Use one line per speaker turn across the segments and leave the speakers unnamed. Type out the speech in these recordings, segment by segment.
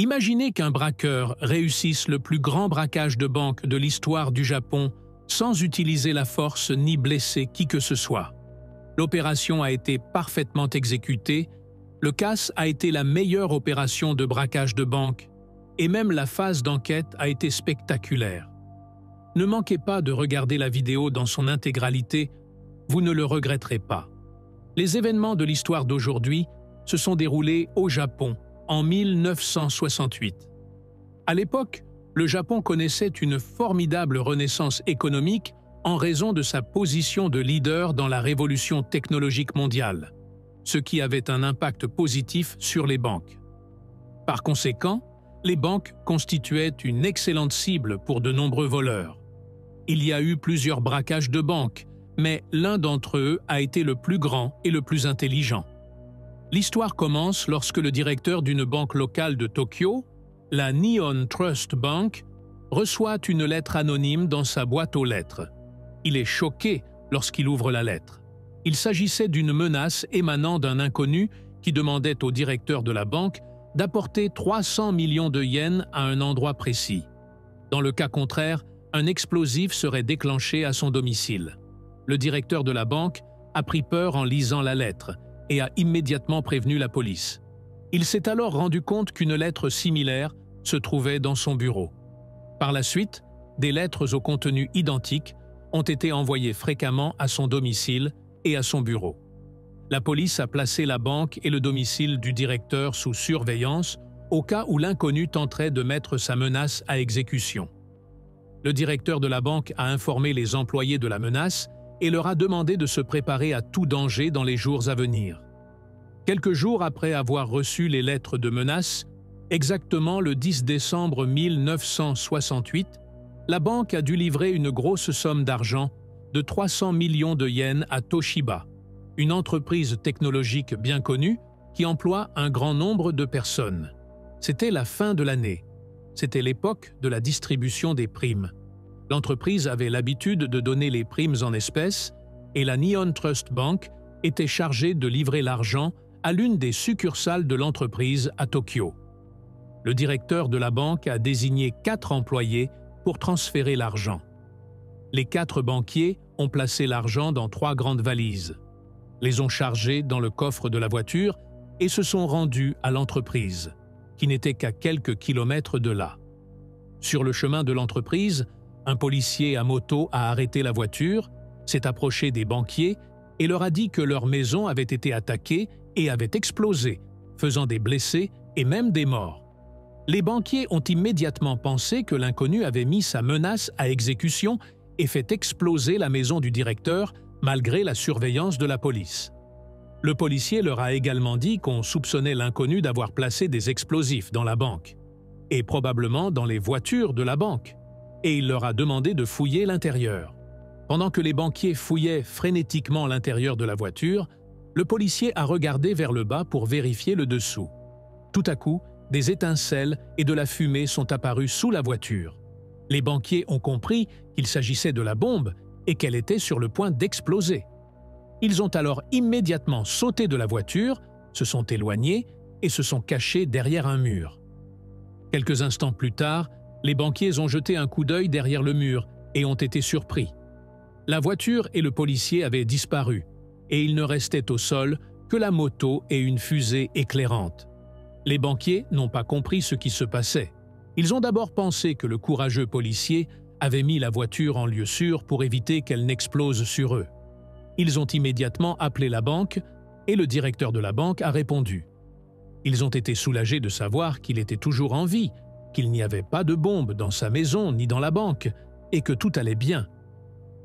Imaginez qu'un braqueur réussisse le plus grand braquage de banque de l'histoire du Japon sans utiliser la force ni blesser qui que ce soit. L'opération a été parfaitement exécutée, le casse a été la meilleure opération de braquage de banque, et même la phase d'enquête a été spectaculaire. Ne manquez pas de regarder la vidéo dans son intégralité, vous ne le regretterez pas. Les événements de l'histoire d'aujourd'hui se sont déroulés au Japon en 1968. À l'époque, le Japon connaissait une formidable renaissance économique en raison de sa position de leader dans la révolution technologique mondiale, ce qui avait un impact positif sur les banques. Par conséquent, les banques constituaient une excellente cible pour de nombreux voleurs. Il y a eu plusieurs braquages de banques, mais l'un d'entre eux a été le plus grand et le plus intelligent. L'histoire commence lorsque le directeur d'une banque locale de Tokyo, la Nihon Trust Bank, reçoit une lettre anonyme dans sa boîte aux lettres. Il est choqué lorsqu'il ouvre la lettre. Il s'agissait d'une menace émanant d'un inconnu qui demandait au directeur de la banque d'apporter 300 millions de yens à un endroit précis. Dans le cas contraire, un explosif serait déclenché à son domicile. Le directeur de la banque a pris peur en lisant la lettre et a immédiatement prévenu la police. Il s'est alors rendu compte qu'une lettre similaire se trouvait dans son bureau. Par la suite, des lettres au contenu identique ont été envoyées fréquemment à son domicile et à son bureau. La police a placé la banque et le domicile du directeur sous surveillance au cas où l'inconnu tenterait de mettre sa menace à exécution. Le directeur de la banque a informé les employés de la menace et leur a demandé de se préparer à tout danger dans les jours à venir. Quelques jours après avoir reçu les lettres de menace, exactement le 10 décembre 1968, la banque a dû livrer une grosse somme d'argent de 300 millions de yens à Toshiba, une entreprise technologique bien connue qui emploie un grand nombre de personnes. C'était la fin de l'année. C'était l'époque de la distribution des primes. L'entreprise avait l'habitude de donner les primes en espèces et la Nihon Trust Bank était chargée de livrer l'argent à l'une des succursales de l'entreprise à Tokyo. Le directeur de la banque a désigné 4 employés pour transférer l'argent. Les 4 banquiers ont placé l'argent dans 3 grandes valises, les ont chargés dans le coffre de la voiture et se sont rendus à l'entreprise, qui n'était qu'à quelques kilomètres de là. Sur le chemin de l'entreprise, un policier à moto a arrêté la voiture, s'est approché des banquiers et leur a dit que leur maison avait été attaquée et avait explosé, faisant des blessés et même des morts. Les banquiers ont immédiatement pensé que l'inconnu avait mis sa menace à exécution et fait exploser la maison du directeur malgré la surveillance de la police. Le policier leur a également dit qu'on soupçonnait l'inconnu d'avoir placé des explosifs dans la banque, et probablement dans les voitures de la banque, et il leur a demandé de fouiller l'intérieur. Pendant que les banquiers fouillaient frénétiquement l'intérieur de la voiture, le policier a regardé vers le bas pour vérifier le dessous. Tout à coup, des étincelles et de la fumée sont apparues sous la voiture. Les banquiers ont compris qu'il s'agissait de la bombe et qu'elle était sur le point d'exploser. Ils ont alors immédiatement sauté de la voiture, se sont éloignés et se sont cachés derrière un mur. Quelques instants plus tard, les banquiers ont jeté un coup d'œil derrière le mur et ont été surpris. La voiture et le policier avaient disparu, et il ne restait au sol que la moto et une fusée éclairante. Les banquiers n'ont pas compris ce qui se passait. Ils ont d'abord pensé que le courageux policier avait mis la voiture en lieu sûr pour éviter qu'elle n'explose sur eux. Ils ont immédiatement appelé la banque et le directeur de la banque a répondu. Ils ont été soulagés de savoir qu'il était toujours en vie, qu'il n'y avait pas de bombe dans sa maison ni dans la banque et que tout allait bien.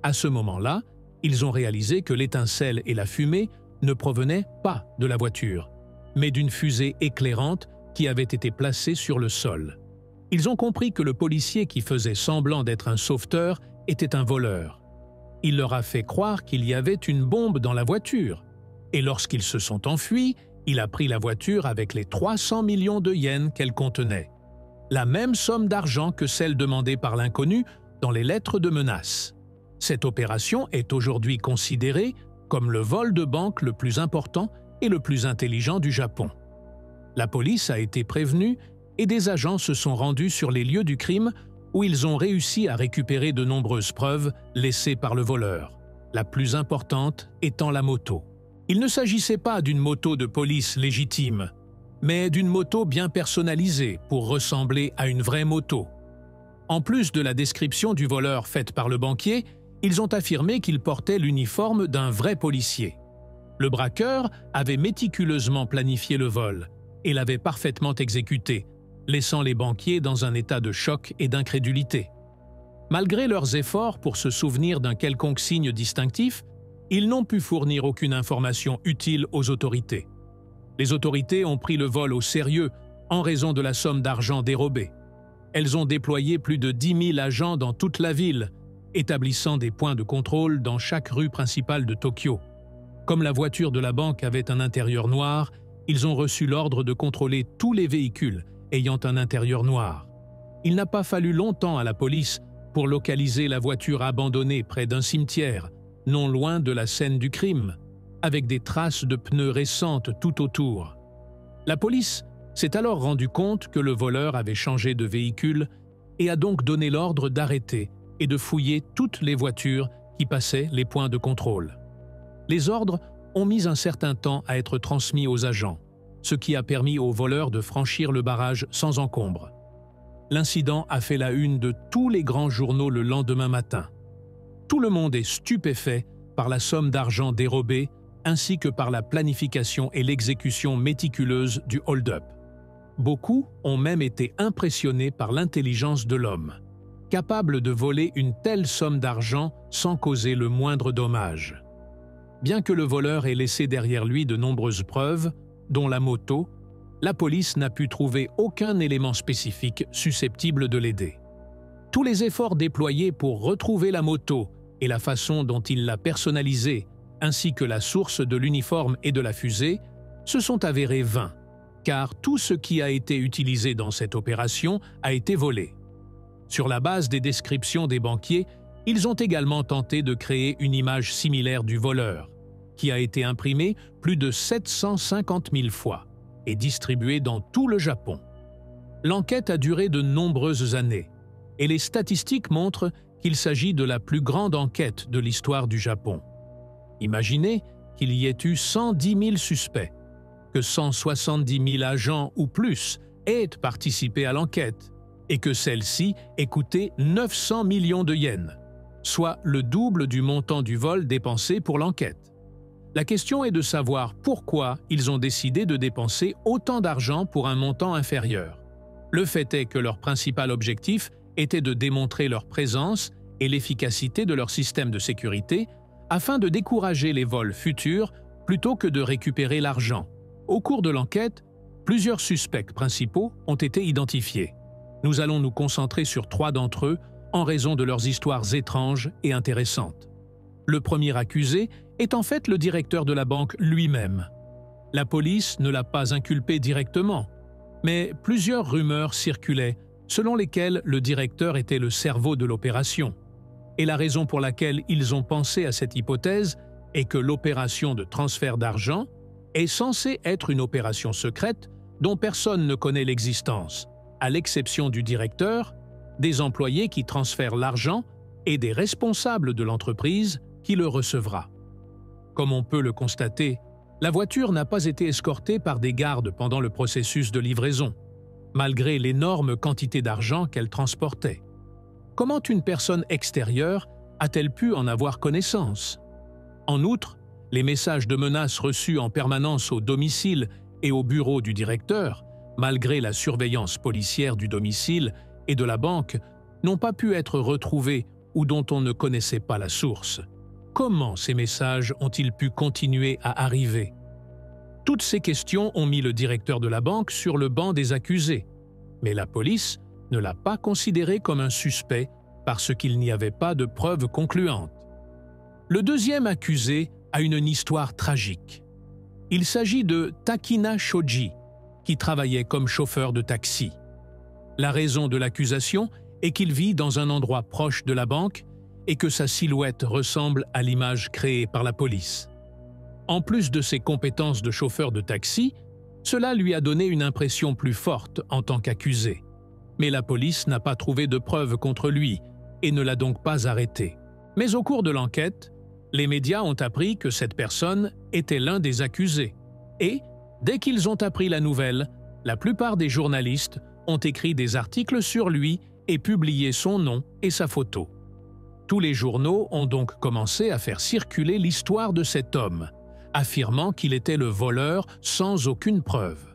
À ce moment-là, ils ont réalisé que l'étincelle et la fumée ne provenaient pas de la voiture, mais d'une fusée éclairante qui avait été placée sur le sol. Ils ont compris que le policier qui faisait semblant d'être un sauveteur était un voleur. Il leur a fait croire qu'il y avait une bombe dans la voiture. Et lorsqu'ils se sont enfuis, il a pris la voiture avec les 300 millions de yens qu'elle contenait. La même somme d'argent que celle demandée par l'inconnu dans les lettres de menace. Cette opération est aujourd'hui considérée comme le vol de banque le plus important et le plus intelligent du Japon. La police a été prévenue et des agents se sont rendus sur les lieux du crime où ils ont réussi à récupérer de nombreuses preuves laissées par le voleur, la plus importante étant la moto. Il ne s'agissait pas d'une moto de police légitime, mais d'une moto bien personnalisée pour ressembler à une vraie moto. En plus de la description du voleur faite par le banquier, ils ont affirmé qu'il portait l'uniforme d'un vrai policier. Le braqueur avait méticuleusement planifié le vol et l'avait parfaitement exécuté, laissant les banquiers dans un état de choc et d'incrédulité. Malgré leurs efforts pour se souvenir d'un quelconque signe distinctif, ils n'ont pu fournir aucune information utile aux autorités. Les autorités ont pris le vol au sérieux en raison de la somme d'argent dérobée. Elles ont déployé plus de 10 000 agents dans toute la ville, établissant des points de contrôle dans chaque rue principale de Tokyo. Comme la voiture de la banque avait un intérieur noir, ils ont reçu l'ordre de contrôler tous les véhicules ayant un intérieur noir. Il n'a pas fallu longtemps à la police pour localiser la voiture abandonnée près d'un cimetière, non loin de la scène du crime, avec des traces de pneus récentes tout autour. La police s'est alors rendu compte que le voleur avait changé de véhicule et a donc donné l'ordre d'arrêter et de fouiller toutes les voitures qui passaient les points de contrôle. Les ordres ont mis un certain temps à être transmis aux agents, ce qui a permis aux voleurs de franchir le barrage sans encombre. L'incident a fait la une de tous les grands journaux le lendemain matin. Tout le monde est stupéfait par la somme d'argent dérobée ainsi que par la planification et l'exécution méticuleuse du hold-up. Beaucoup ont même été impressionnés par l'intelligence de l'homme, capable de voler une telle somme d'argent sans causer le moindre dommage. Bien que le voleur ait laissé derrière lui de nombreuses preuves, dont la moto, la police n'a pu trouver aucun élément spécifique susceptible de l'aider. Tous les efforts déployés pour retrouver la moto et la façon dont il l'a personnalisée, ainsi que la source de l'uniforme et de la fusée, se sont avérés vains, car tout ce qui a été utilisé dans cette opération a été volé. Sur la base des descriptions des banquiers, ils ont également tenté de créer une image similaire du voleur, qui a été imprimée plus de 750 000 fois et distribuée dans tout le Japon. L'enquête a duré de nombreuses années, et les statistiques montrent qu'il s'agit de la plus grande enquête de l'histoire du Japon. Imaginez qu'il y ait eu 110 000 suspects, que 170 000 agents ou plus aient participé à l'enquête, et que celle-ci ait coûté 900 millions de yens, soit le double du montant du vol dépensé pour l'enquête. La question est de savoir pourquoi ils ont décidé de dépenser autant d'argent pour un montant inférieur. Le fait est que leur principal objectif était de démontrer leur présence et l'efficacité de leur système de sécurité afin de décourager les vols futurs plutôt que de récupérer l'argent. Au cours de l'enquête, plusieurs suspects principaux ont été identifiés. Nous allons nous concentrer sur 3 d'entre eux en raison de leurs histoires étranges et intéressantes. Le premier accusé est en fait le directeur de la banque lui-même. La police ne l'a pas inculpé directement, mais plusieurs rumeurs circulaient selon lesquelles le directeur était le cerveau de l'opération. Et la raison pour laquelle ils ont pensé à cette hypothèse est que l'opération de transfert d'argent est censée être une opération secrète dont personne ne connaît l'existence, à l'exception du directeur, des employés qui transfèrent l'argent et des responsables de l'entreprise qui le recevra. Comme on peut le constater, la voiture n'a pas été escortée par des gardes pendant le processus de livraison, malgré l'énorme quantité d'argent qu'elle transportait. Comment une personne extérieure a-t-elle pu en avoir connaissance? En outre, les messages de menaces reçus en permanence au domicile et au bureau du directeur, malgré la surveillance policière du domicile et de la banque, n'ont pas pu être retrouvés ou dont on ne connaissait pas la source. Comment ces messages ont-ils pu continuer à arriver? Toutes ces questions ont mis le directeur de la banque sur le banc des accusés, mais la police ne l'a pas considéré comme un suspect parce qu'il n'y avait pas de preuves concluantes. Le deuxième accusé a une histoire tragique. Il s'agit de Takina Shoji, qui travaillait comme chauffeur de taxi. La raison de l'accusation est qu'il vit dans un endroit proche de la banque et que sa silhouette ressemble à l'image créée par la police. En plus de ses compétences de chauffeur de taxi, Cela lui a donné une impression plus forte en tant qu'accusé. Mais la police n'a pas trouvé de preuves contre lui et ne l'a donc pas arrêté. Mais au cours de l'enquête, les médias ont appris que cette personne était l'un des accusés. Et, dès qu'ils ont appris la nouvelle, la plupart des journalistes ont écrit des articles sur lui et publié son nom et sa photo. Tous les journaux ont donc commencé à faire circuler l'histoire de cet homme, affirmant qu'il était le voleur sans aucune preuve.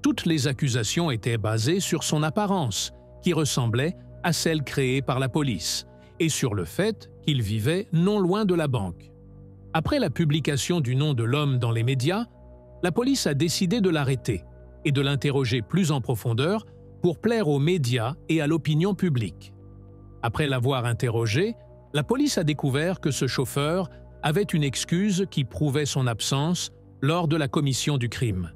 Toutes les accusations étaient basées sur son apparence, qui ressemblait à celle créée par la police, et sur le fait qu'il vivait non loin de la banque. Après la publication du nom de l'homme dans les médias, la police a décidé de l'arrêter et de l'interroger plus en profondeur pour plaire aux médias et à l'opinion publique. Après l'avoir interrogé, la police a découvert que ce chauffeur avait une excuse qui prouvait son absence lors de la commission du crime.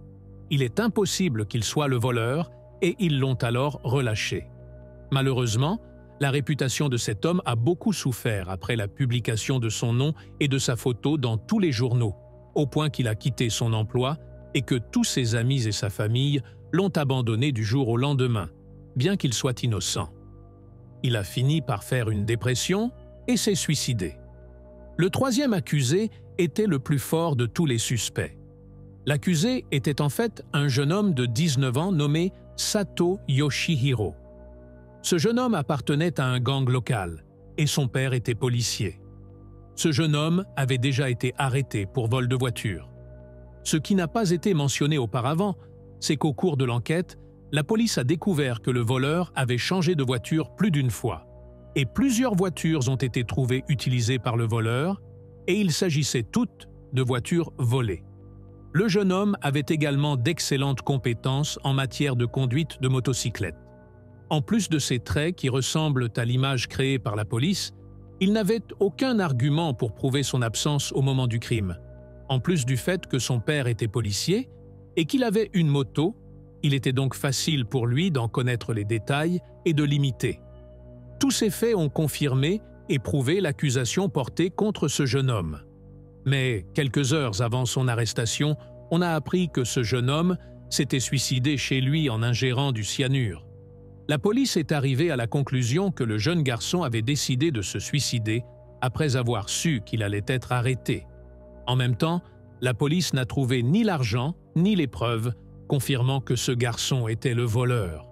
Il est impossible qu'il soit le voleur et ils l'ont alors relâché. Malheureusement, la réputation de cet homme a beaucoup souffert après la publication de son nom et de sa photo dans tous les journaux, au point qu'il a quitté son emploi et que tous ses amis et sa famille l'ont abandonné du jour au lendemain, bien qu'il soit innocent. Il a fini par faire une dépression et s'est suicidé. Le troisième accusé était le plus fort de tous les suspects. L'accusé était en fait un jeune homme de 19 ans nommé Sato Yoshihiro. Ce jeune homme appartenait à un gang local et son père était policier. Ce jeune homme avait déjà été arrêté pour vol de voiture. Ce qui n'a pas été mentionné auparavant, c'est qu'au cours de l'enquête, la police a découvert que le voleur avait changé de voiture plus d'une fois, et plusieurs voitures ont été trouvées utilisées par le voleur, et il s'agissait toutes de voitures volées. Le jeune homme avait également d'excellentes compétences en matière de conduite de motocyclette. En plus de ces traits qui ressemblent à l'image créée par la police, il n'avait aucun argument pour prouver son absence au moment du crime. En plus du fait que son père était policier et qu'il avait une moto, il était donc facile pour lui d'en connaître les détails et de l'imiter. Tous ces faits ont confirmé et prouvé l'accusation portée contre ce jeune homme. Mais quelques heures avant son arrestation, on a appris que ce jeune homme s'était suicidé chez lui en ingérant du cyanure. La police est arrivée à la conclusion que le jeune garçon avait décidé de se suicider après avoir su qu'il allait être arrêté. En même temps, la police n'a trouvé ni l'argent ni les preuves confirmant que ce garçon était le voleur.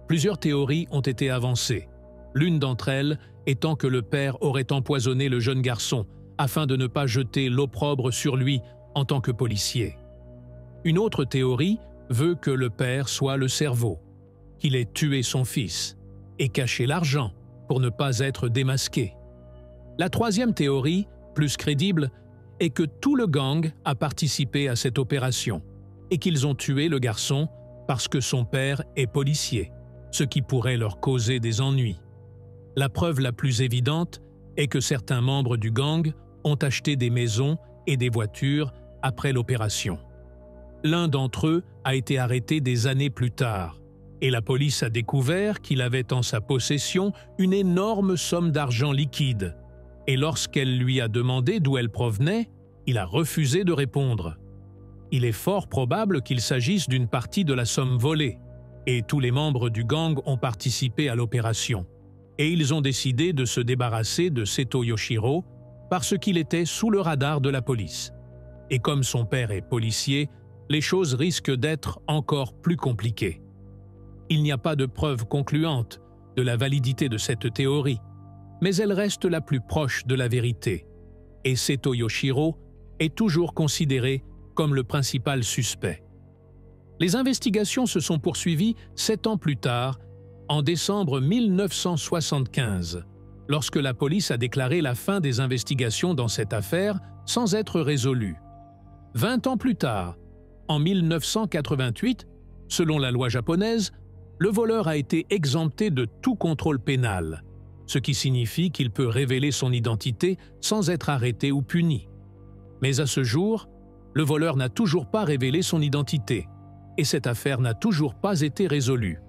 Plusieurs théories ont été avancées, l'une d'entre elles étant que le père aurait empoisonné le jeune garçon afin de ne pas jeter l'opprobre sur lui en tant que policier. Une autre théorie veut que le père soit le cerveau, qu'il ait tué son fils et caché l'argent pour ne pas être démasqué. La troisième théorie, plus crédible, est que tout le gang a participé à cette opération et qu'ils ont tué le garçon parce que son père est policier, ce qui pourrait leur causer des ennuis. La preuve la plus évidente est que certains membres du gang ont acheté des maisons et des voitures après l'opération. L'un d'entre eux a été arrêté des années plus tard, et la police a découvert qu'il avait en sa possession une énorme somme d'argent liquide. Et lorsqu'elle lui a demandé d'où elle provenait, il a refusé de répondre. Il est fort probable qu'il s'agisse d'une partie de la somme volée, et tous les membres du gang ont participé à l'opération. Et ils ont décidé de se débarrasser de Seto Yoshihiro parce qu'il était sous le radar de la police. Et comme son père est policier, les choses risquent d'être encore plus compliquées. Il n'y a pas de preuve concluante de la validité de cette théorie, mais elle reste la plus proche de la vérité. Et Seto Yoshihiro est toujours considéré comme le principal suspect. Les investigations se sont poursuivies 7 ans plus tard, en décembre 1975, lorsque la police a déclaré la fin des investigations dans cette affaire sans être résolue. 20 ans plus tard, en 1988, selon la loi japonaise, le voleur a été exempté de tout contrôle pénal, ce qui signifie qu'il peut révéler son identité sans être arrêté ou puni. Mais à ce jour, le voleur n'a toujours pas révélé son identité, et cette affaire n'a toujours pas été résolue.